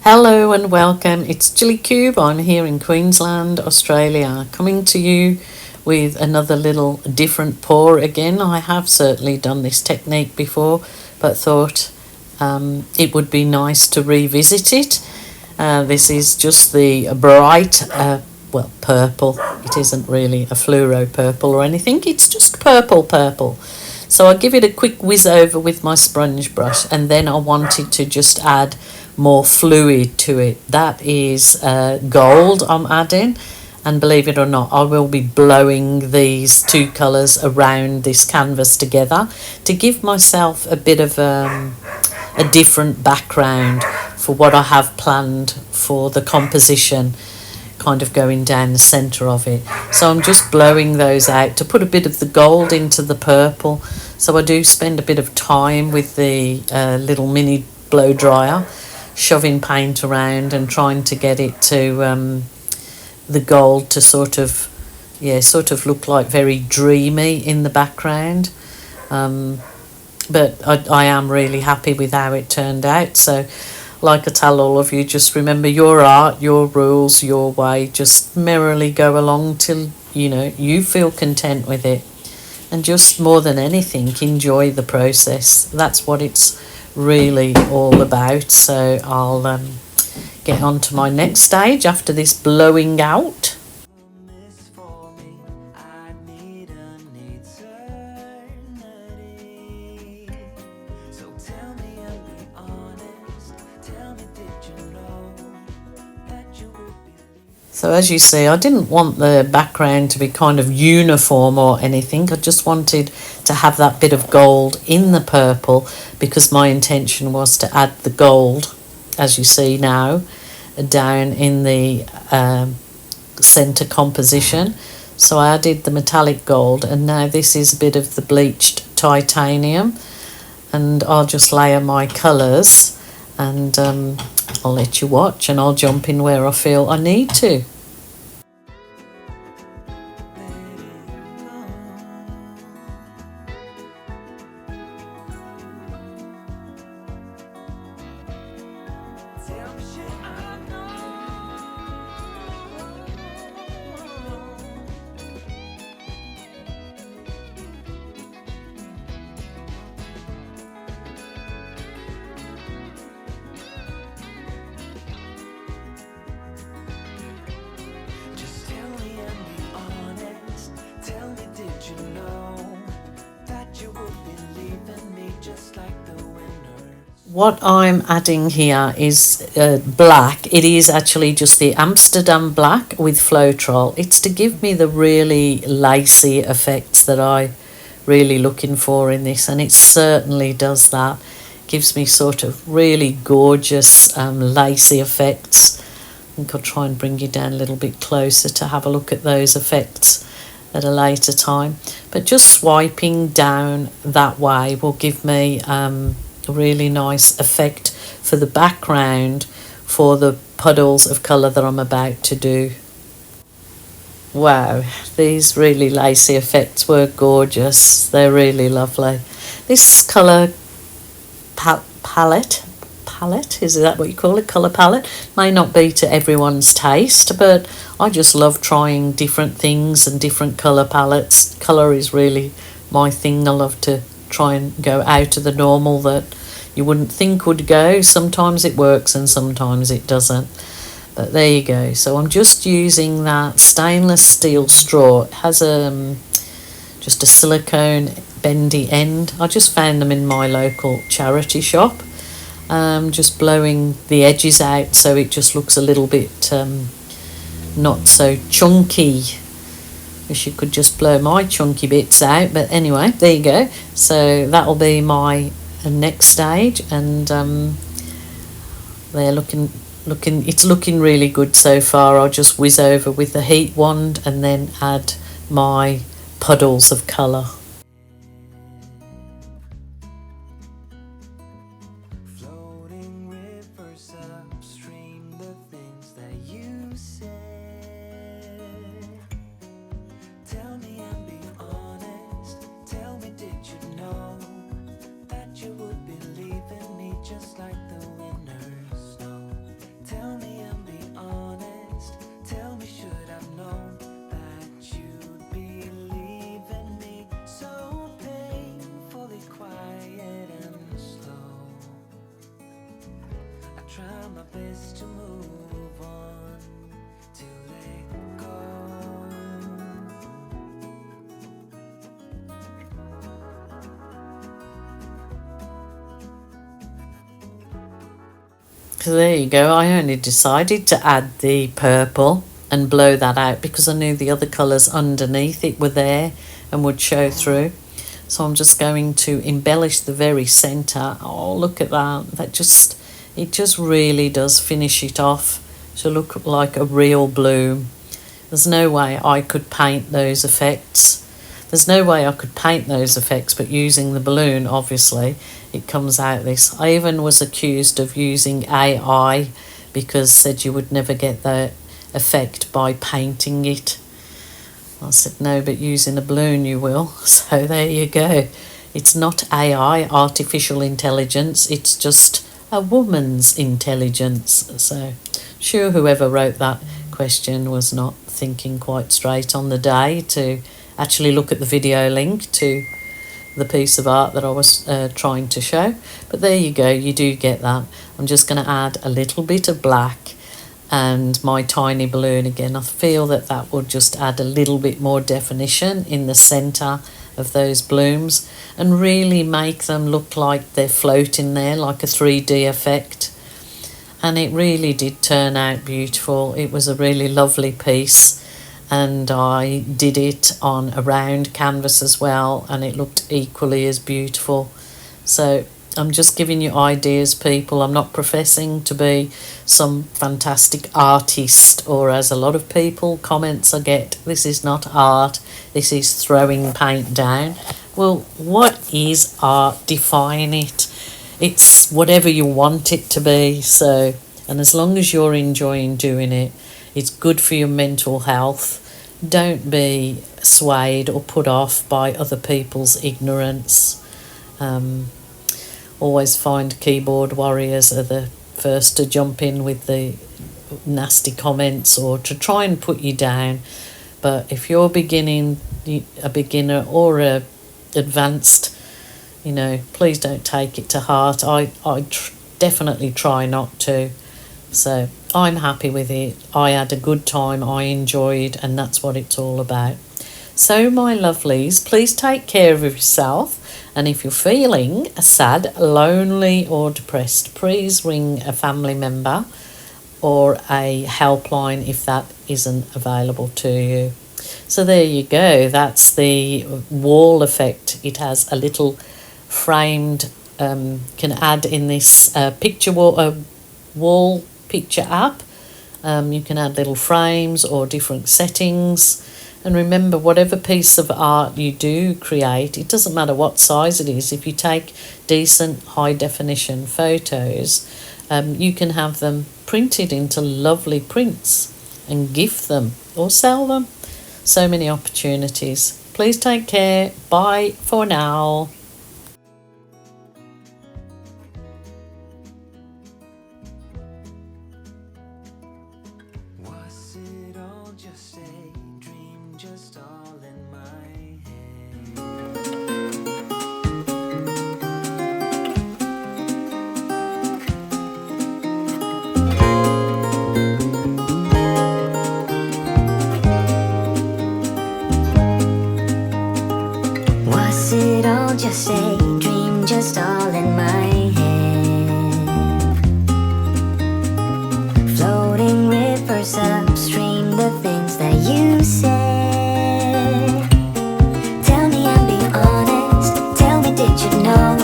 Hello and welcome. It's Chili Cube. I'm here in Queensland, Australia, coming to you with another little different pour again. I have certainly done this technique before, but thought it would be nice to revisit it. This is just the bright, purple. It isn't really a fluoro purple or anything. It's just purple. So I'll give it a quick whiz over with my sponge brush, and then I wanted to just add more fluid to it. That is gold I'm adding, and believe it or not, I will be blowing these two colours around this canvas together to give myself a bit of a different background for what I have planned for the composition, kind of going down the centre of it. So I'm just blowing those out to put a bit of the gold into the purple. So I do spend a bit of time with the little mini blow dryer, shoving paint around and trying to get it to the gold to sort of look like very dreamy in the background. But I am really happy with how it turned out. So like I tell all of you, just remember your art, your rules, your way. Just merrily go along till you feel content with it, and just more than anything, enjoy the process. That's what it's really all about. So I'll get on to my next stage after this blowing out. So as you see, I didn't want the background to be kind of uniform or anything. I just wanted to have that bit of gold in the purple, because my intention was to add the gold, as you see now, down in the centre composition. So I added the metallic gold, and now this is a bit of the bleached titanium, and I'll just layer my colours, and I'll let you watch, and I'll jump in where I feel I need to. What I'm adding here is black. It is actually just the Amsterdam black with Floetrol. It's to give me the really lacy effects that I'm really looking for in this, and it certainly does that. Gives me sort of really gorgeous lacy effects. I think I'll try and bring you down a little bit closer to have a look at those effects at a later time. But just swiping down that way will give me a really nice effect for the background for the puddles of colour that I'm about to do. Wow, these really lacy effects were gorgeous. They're really lovely. This colour palette, is that what you call it? Colour palette may not be to everyone's taste, but I just love trying different things and different colour palettes. Colour is really my thing. I love to try and go out of the normal that you wouldn't think would go. Sometimes it works and sometimes it doesn't. But there you go. So I'm just using that stainless steel straw. It has just a silicone bendy end. I just found them in my local charity shop. Just blowing the edges out so it just looks a little bit not so chunky. Wish you could just blow my chunky bits out, but anyway, there you go. So that'll be my next stage, and they're it's looking really good so far. I'll just whiz over with the heat wand and then add my puddles of colour. try my best to move on, to let go. So there you go. I only decided to add the purple and blow that out because I knew the other colours underneath it were there and would show through. So I'm just going to embellish the very centre. Oh, look at that. It just really does finish it off to look like a real bloom. There's no way I could paint those effects. But using the balloon, obviously, it comes out this. I even was accused of using AI because said you would never get the effect by painting it. I said, no, but using a balloon you will. So there you go. It's not AI, artificial intelligence. It's just a woman's intelligence. So sure, whoever wrote that question was not thinking quite straight on the day to actually look at the video link to the piece of art that I was trying to show. But there you go, you do get that. I'm just going to add a little bit of black and my tiny balloon again. I feel that will just add a little bit more definition in the centre of those blooms and really make them look like they're floating there, like a 3D effect. And it really did turn out beautiful. It was a really lovely piece, and I did it on a round canvas as well, and it looked equally as beautiful. So I'm just giving you ideas, people. I'm not professing to be some fantastic artist, or as a lot of people comments I get, this is not art, this is throwing paint down. Well, what is art? Define it. It's whatever you want it to be. So, and as long as you're enjoying doing it, it's good for your mental health. Don't be swayed or put off by other people's ignorance. Always find keyboard warriors are the first to jump in with the nasty comments or to try and put you down. But if you're a beginner or a advanced, please don't take it to heart. I definitely try not to. So I'm happy with it. I had a good time. I enjoyed, and that's what it's all about. So my lovelies, please take care of yourself. And if you're feeling sad, lonely or depressed, please ring a family member or a helpline if that isn't available to you. So there you go. That's the wall effect. It has a little framed, can add in this wall picture app. You can add little frames or different settings. And remember, whatever piece of art you do create, it doesn't matter what size it is. If you take decent high definition photos, you can have them printed into lovely prints and gift them or sell them. So many opportunities. Please take care. Bye for now. Was it all just a dream, just all in my head? Was it all just a dream, just all in my head? Floating rivers upstream, the things that you said. Tell me and be honest, tell me, did you know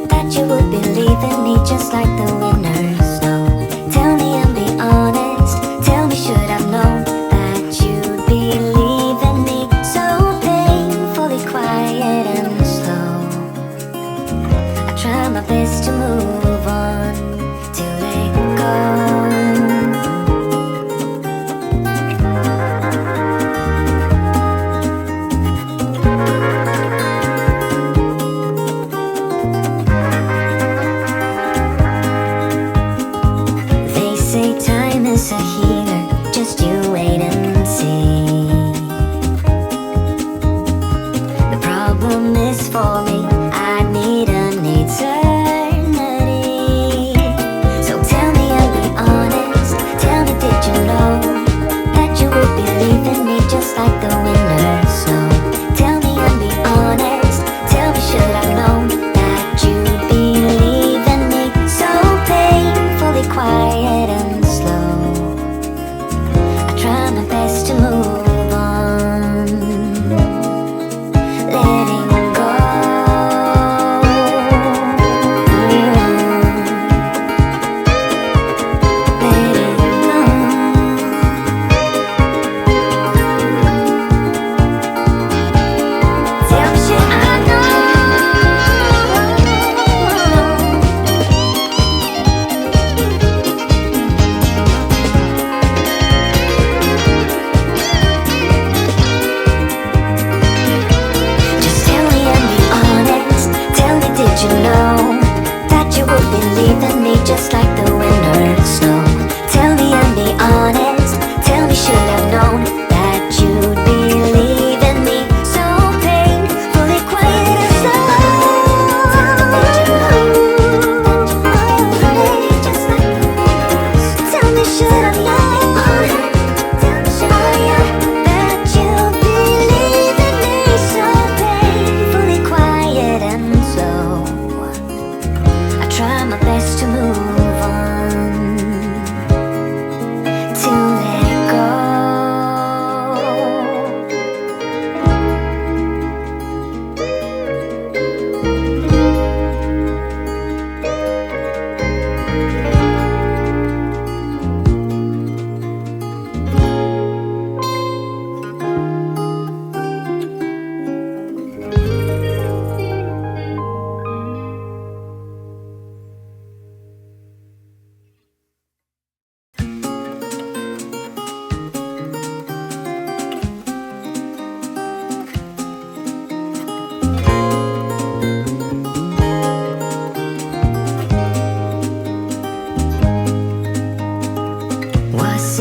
that you would be leaving me just like the winter snow? Tell me and be honest, tell me, should I've known that you'd be leaving me so painfully quiet and slow?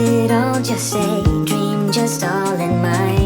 it all just a dream, just all in my